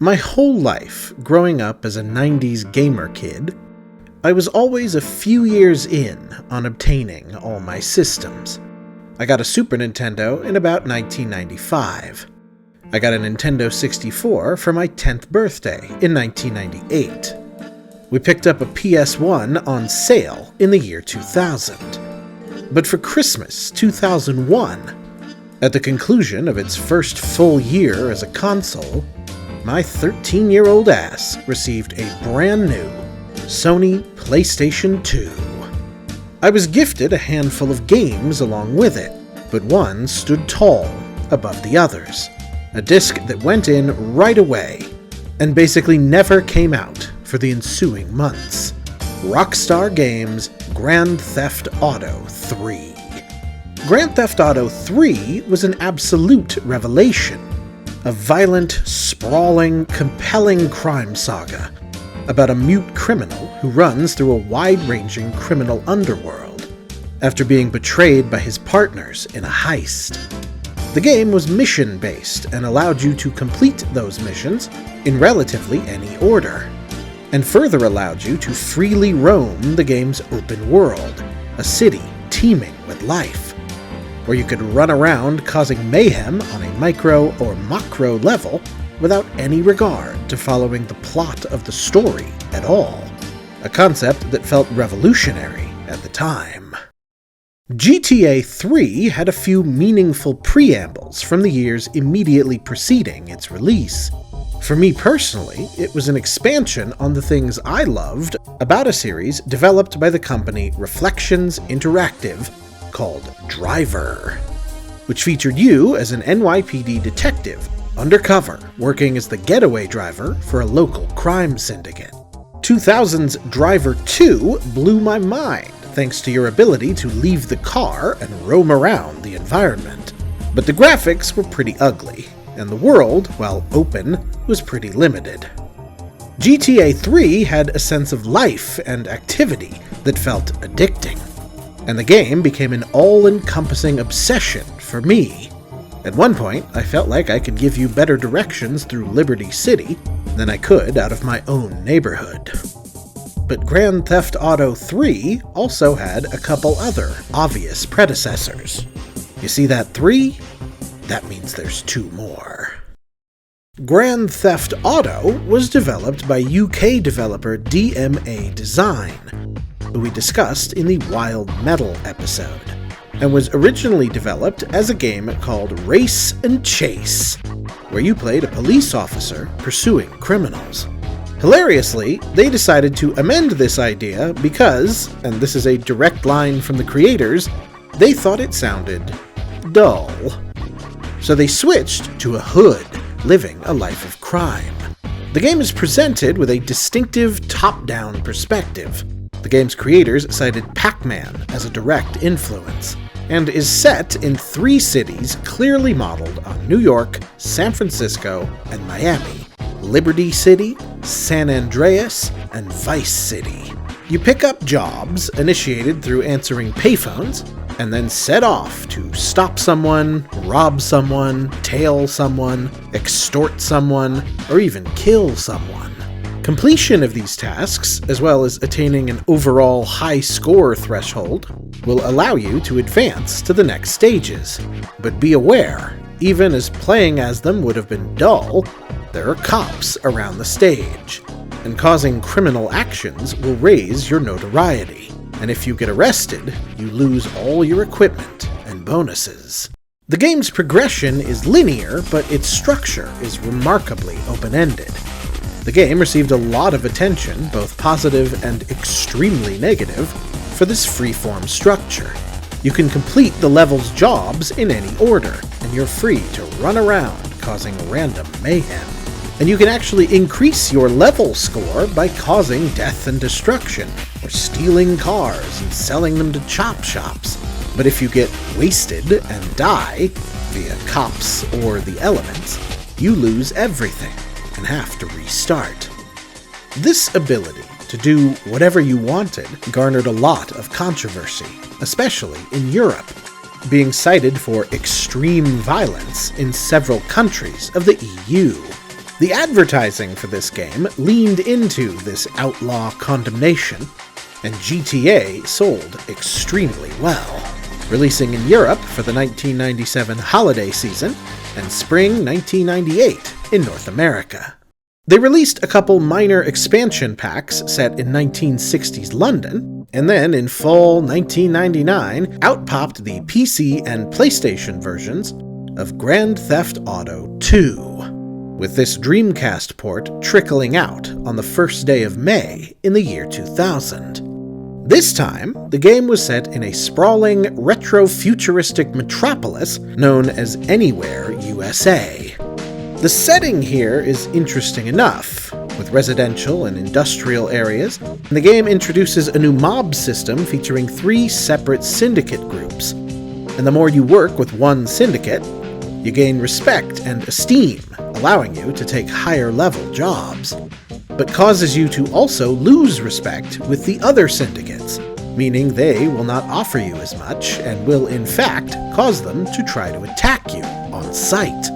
My whole life, growing up as a 90s gamer kid, I was always a few years in on obtaining all my systems. I got a Super Nintendo in about 1995. I got a Nintendo 64 for my 10th birthday in 1998. We picked up a PS1 on sale in the year 2000. But for Christmas 2001, at the conclusion of its first full year as a console, my 13-year-old ass received a brand new Sony PlayStation 2. I was gifted a handful of games along with it, but one stood tall above the others. A disc that went in right away, and basically never came out for the ensuing months. Rockstar Games' Grand Theft Auto 3. Grand Theft Auto 3 was an absolute revelation. A violent, sprawling, compelling crime saga about a mute criminal who runs through a wide-ranging criminal underworld after being betrayed by his partners in a heist. The game was mission-based and allowed you to complete those missions in relatively any order, and further allowed you to freely roam the game's open world, a city teeming with life, where you could run around causing mayhem on a micro or macro level without any regard to following the plot of the story at all, a concept that felt revolutionary at the time. GTA 3 had a few meaningful preambles from the years immediately preceding its release. For me personally, it was an expansion on the things I loved about a series developed by the company Reflections Interactive called Driver, which featured you as an NYPD detective undercover working as the getaway driver for a local crime syndicate. 2000's Driver 2 blew my mind thanks to your ability to leave the car and roam around the environment. But the graphics were pretty ugly, and the world, while open, was pretty limited. GTA 3 had a sense of life and activity that felt addicting, and the game became an all-encompassing obsession for me. At one point, I felt like I could give you better directions through Liberty City than I could out of my own neighborhood. But Grand Theft Auto 3 also had a couple other obvious predecessors. You see that 3? That means there's 2 more. Grand Theft Auto was developed by UK developer DMA Design, who we discussed in the Wild Metal episode, and was originally developed as a game called Race and Chase, where you played a police officer pursuing criminals. Hilariously, they decided to amend this idea because, and this is a direct line from the creators, they thought it sounded dull. So they switched to a hood living a life of crime. The game is presented with a distinctive top-down perspective. The game's creators cited Pac-Man as a direct influence, and is set in 3 cities clearly modeled on New York, San Francisco, and Miami: Liberty City, San Andreas, and Vice City. You pick up jobs initiated through answering payphones, and then set off to stop someone, rob someone, tail someone, extort someone, or even kill someone. Completion of these tasks, as well as attaining an overall high score threshold, will allow you to advance to the next stages. But be aware, even as playing as them would have been dull, there are cops around the stage, and causing criminal actions will raise your notoriety. And if you get arrested, you lose all your equipment and bonuses. The game's progression is linear, but its structure is remarkably open-ended. The game received a lot of attention, both positive and extremely negative, for this freeform structure. You can complete the level's jobs in any order, and you're free to run around causing random mayhem. And you can actually increase your level score by causing death and destruction, or stealing cars and selling them to chop shops. But if you get wasted and die, via cops or the elements, you lose everything and have to restart. This ability to do whatever you wanted garnered a lot of controversy, especially in Europe, being cited for extreme violence in several countries of the EU. The advertising for this game leaned into this outlaw condemnation, and GTA sold extremely well, releasing in Europe for the 1997 holiday season and spring 1998 in North America. They released a couple minor expansion packs set in 1960s London, and then in fall 1999 out-popped the PC and PlayStation versions of Grand Theft Auto 2, with this Dreamcast port trickling out on the first day of May in the year 2000. This time, the game was set in a sprawling, retro-futuristic metropolis known as Anywhere, USA. The setting here is interesting enough, with residential and industrial areas, and the game introduces a new mob system featuring 3 separate syndicate groups. And the more you work with one syndicate, you gain respect and esteem, allowing you to take higher-level jobs, but causes you to also lose respect with the other syndicates, meaning they will not offer you as much and will in fact cause them to try to attack you on sight.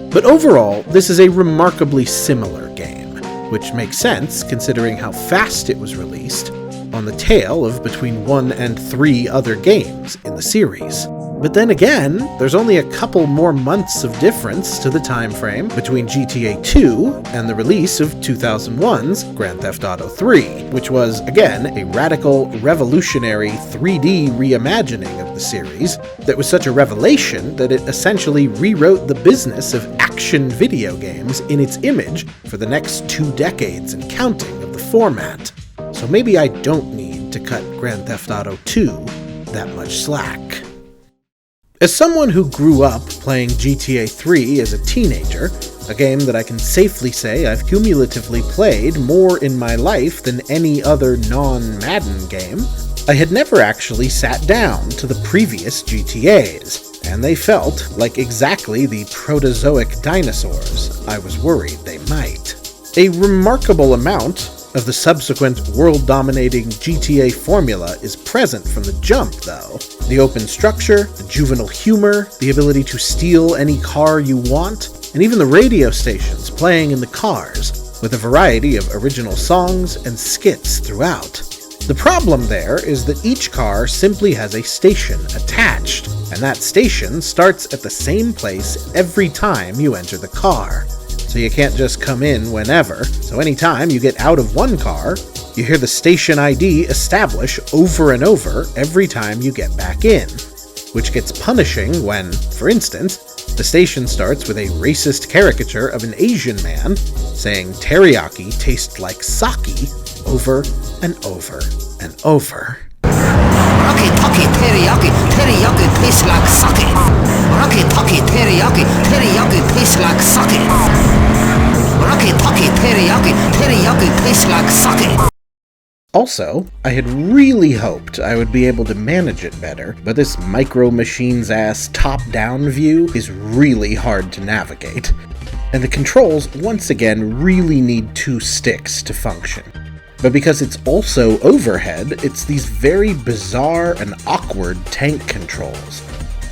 But overall, this is a remarkably similar game, which makes sense considering how fast it was released, on the tail of between 1 and 3 other games in the series. But then again, there's only a couple more months of difference to the time frame between GTA 2 and the release of 2001's Grand Theft Auto 3, which was, again, a radical, revolutionary 3D reimagining of the series that was such a revelation that it essentially rewrote the business of action video games in its image for the next 2 decades and counting of the format. So maybe I don't need to cut Grand Theft Auto 2 that much slack. As someone who grew up playing GTA 3 as a teenager, a game that I can safely say I've cumulatively played more in my life than any other non-Madden game, I had never actually sat down to the previous GTAs, and they felt like exactly the Proterozoic dinosaurs I was worried they might. A remarkable amount of the subsequent world-dominating GTA formula is present from the jump, though. The open structure, the juvenile humor, the ability to steal any car you want, and even the radio stations playing in the cars, with a variety of original songs and skits throughout. The problem there is that each car simply has a station attached, and that station starts at the same place every time you enter the car. So you can't just come in whenever, so anytime you get out of one car, you hear the station ID establish over and over every time you get back in, which gets punishing when, for instance, the station starts with a racist caricature of an Asian man saying teriyaki tastes like sake over and over and over. Rocky Talkie teriyaki, teriyaki tastes like sake. Rocky Talkie teriyaki, teriyaki tastes like sake. Rocky Talkie teriyaki, teriyaki tastes like sake. Also, I had really hoped I would be able to manage it better, but this Micro Machines-ass top-down view is really hard to navigate. And the controls, once again, really need 2 sticks to function. But because it's also overhead, it's these very bizarre and awkward tank controls,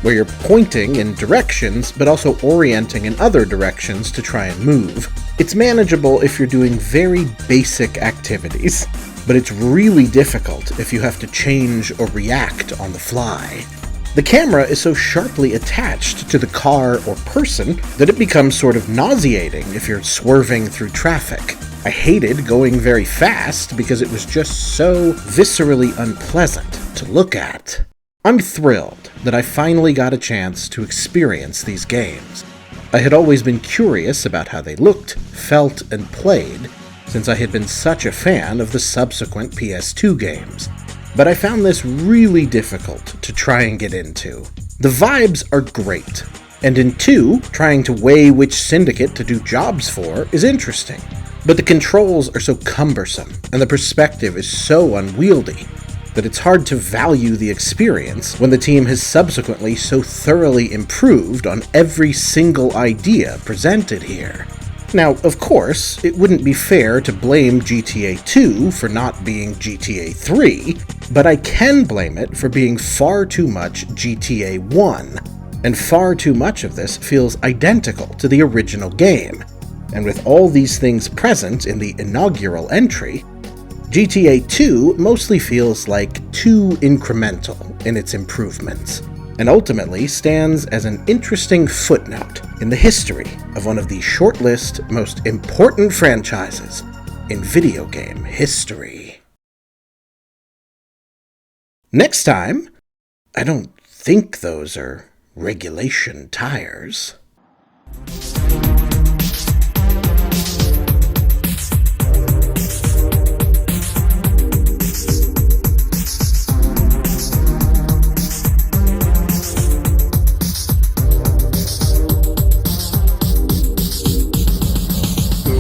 where you're pointing in directions, but also orienting in other directions to try and move. It's manageable if you're doing very basic activities, but it's really difficult if you have to change or react on the fly. The camera is so sharply attached to the car or person that it becomes sort of nauseating if you're swerving through traffic. I hated going very fast because it was just so viscerally unpleasant to look at. I'm thrilled that I finally got a chance to experience these games. I had always been curious about how they looked, felt, and played, since I had been such a fan of the subsequent PS2 games. But I found this really difficult to try and get into. The vibes are great, and in 2, trying to weigh which syndicate to do jobs for is interesting. But the controls are so cumbersome, and the perspective is so unwieldy, that it's hard to value the experience when the team has subsequently so thoroughly improved on every single idea presented here. Now, of course, it wouldn't be fair to blame GTA 2 for not being GTA 3, but I can blame it for being far too much GTA 1, and far too much of this feels identical to the original game. And with all these things present in the inaugural entry, GTA 2 mostly feels like too incremental in its improvements, and ultimately stands as an interesting footnote in the history of one of the short-list most important franchises in video game history. Next time, I don't think those are regulation tires.